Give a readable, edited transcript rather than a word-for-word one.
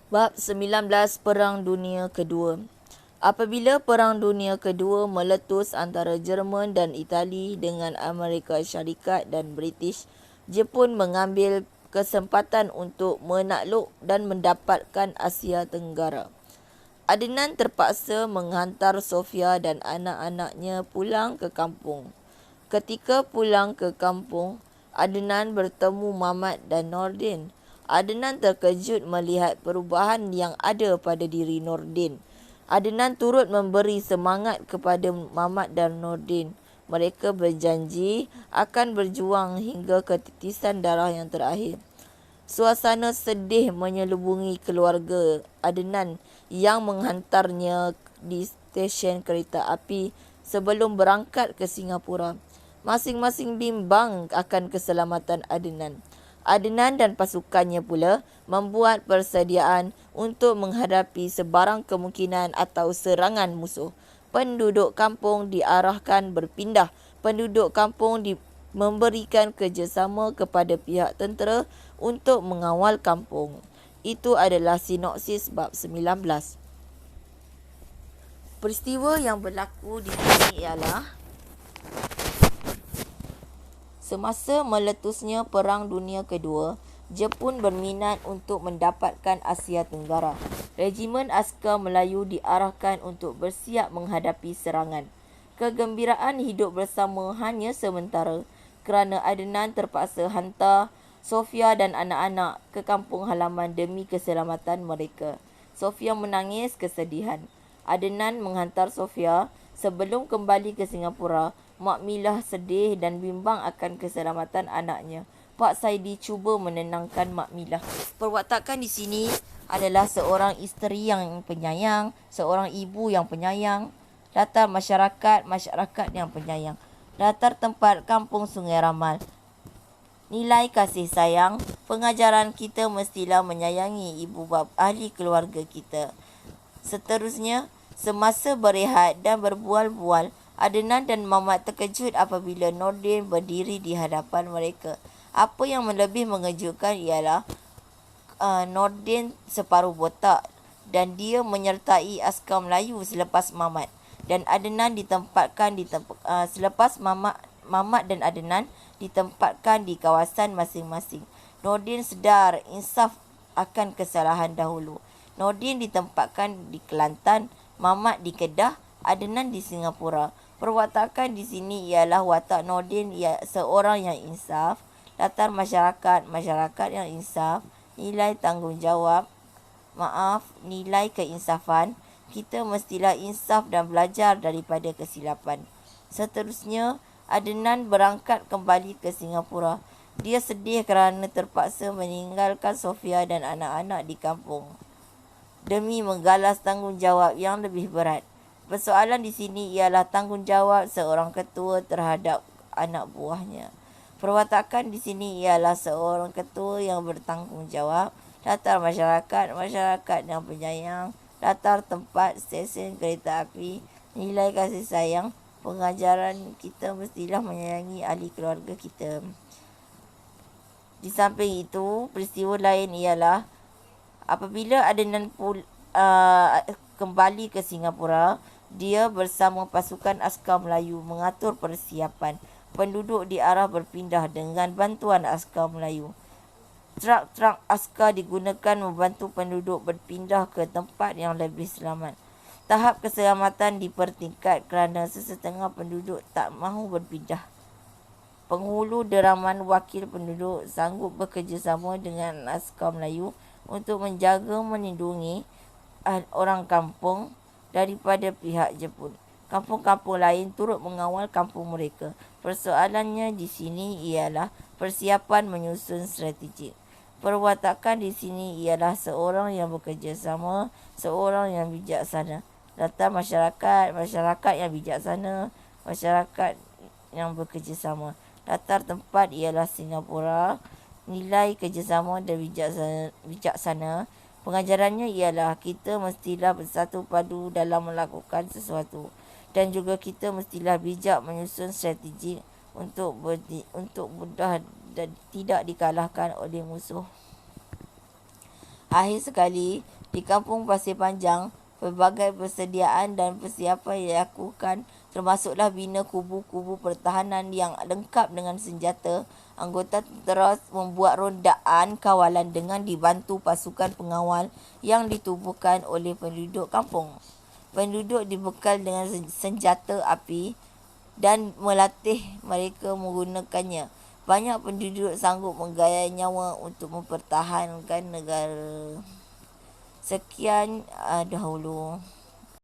Bab 19 Perang Dunia Kedua. Apabila Perang Dunia Kedua meletus antara Jerman dan Itali dengan Amerika Syarikat dan British, Jepun mengambil kesempatan untuk menakluk dan mendapatkan Asia Tenggara. Adnan terpaksa menghantar Sofia dan anak-anaknya pulang ke kampung. Ketika pulang ke kampung, Adnan bertemu Mamat dan Nordin. Adnan terkejut melihat perubahan yang ada pada diri Nordin. Adnan turut memberi semangat kepada Mamat dan Nordin. Mereka berjanji akan berjuang hingga ketitisan darah yang terakhir. Suasana sedih menyelubungi keluarga Adnan yang menghantarnya di stesen kereta api sebelum berangkat ke Singapura. Masing-masing bimbang akan keselamatan Adnan. Adnan dan pasukannya pula membuat persediaan untuk menghadapi sebarang kemungkinan atau serangan musuh. Penduduk kampung diarahkan berpindah. Penduduk kampung memberikan kerjasama kepada pihak tentera untuk mengawal kampung. Itu adalah sinopsis bab 19. Peristiwa yang berlaku di sini ialah semasa meletusnya Perang Dunia Kedua, Jepun berminat untuk mendapatkan Asia Tenggara. Regimen askar Melayu diarahkan untuk bersiap menghadapi serangan. Kegembiraan hidup bersama hanya sementara kerana Adnan terpaksa hantar Sofia dan anak-anak ke kampung halaman demi keselamatan mereka. Sofia menangis kesedihan. Adnan menghantar Sofia sebelum kembali ke Singapura. Mak Milah sedih dan bimbang akan keselamatan anaknya. Pak Saidi cuba menenangkan Mak Milah. Perwatakan di sini adalah seorang isteri yang penyayang, seorang ibu yang penyayang. Latar masyarakat yang penyayang. Latar tempat kampung Sungai Ramal. Nilai kasih sayang. Pengajaran kita mestilah menyayangi ibu bapa ahli keluarga kita. Seterusnya, semasa berehat dan berbual-bual, Adnan dan Mamat terkejut apabila Nordin berdiri di hadapan mereka. Apa yang lebih mengejutkan ialah Nordin separuh botak dan dia menyertai askar Melayu selepas Mamat dan Adnan selepas Mamat dan Adnan ditempatkan di kawasan masing-masing. Nordin sedar insaf akan kesalahan dahulu. Nordin ditempatkan di Kelantan, Mamat di Kedah, Adnan di Singapura. Perwatakan di sini ialah watak Nordin seorang yang insaf, latar masyarakat yang insaf, nilai tanggungjawab, nilai keinsafan. Kita mestilah insaf dan belajar daripada kesilapan. Seterusnya, Adnan berangkat kembali ke Singapura. Dia sedih kerana terpaksa meninggalkan Sofia dan anak-anak di kampung demi menggalas tanggungjawab yang lebih berat. Persoalan di sini ialah tanggungjawab seorang ketua terhadap anak buahnya. Perwatakan di sini ialah seorang ketua yang bertanggungjawab. Latar masyarakat yang penyayang. Latar tempat stesen kereta api. Nilai kasih sayang. Pengajaran kita mestilah menyayangi ahli keluarga kita. Di samping itu, peristiwa lain ialah apabila Adnan kembali ke Singapura, dia bersama pasukan askar Melayu mengatur persiapan. Penduduk diarah berpindah dengan bantuan askar Melayu. Trak-trak askar digunakan membantu penduduk berpindah ke tempat yang lebih selamat. Tahap keselamatan dipertingkat kerana sesetengah penduduk tak mahu berpindah. Penghulu deraman wakil penduduk sanggup bekerjasama dengan askar Melayu untuk menjaga melindungi orang kampung daripada pihak Jepun. Kampung-kampung lain turut mengawal kampung mereka. Persoalannya di sini ialah persiapan menyusun strategik. Perwatakan di sini ialah seorang yang bekerjasama, seorang yang bijaksana. Latar masyarakat yang bijaksana, masyarakat yang bekerjasama. Latar tempat ialah Singapura. Nilai kerjasama dan bijaksana. Pengajarannya ialah kita mestilah bersatu padu dalam melakukan sesuatu dan juga kita mestilah bijak menyusun strategi untuk mudah dan tidak dikalahkan oleh musuh. Akhir sekali, di Kampung Pasir Panjang, pelbagai persediaan dan persiapan dilakukan, termasuklah bina kubu-kubu pertahanan yang lengkap dengan senjata. Anggota tentera membuat rondaan kawalan dengan dibantu pasukan pengawal yang ditubuhkan oleh penduduk kampung. Penduduk dibekal dengan senjata api dan melatih mereka menggunakannya. Banyak penduduk sanggup menggayar nyawa untuk mempertahankan negara. Sekian dahulu.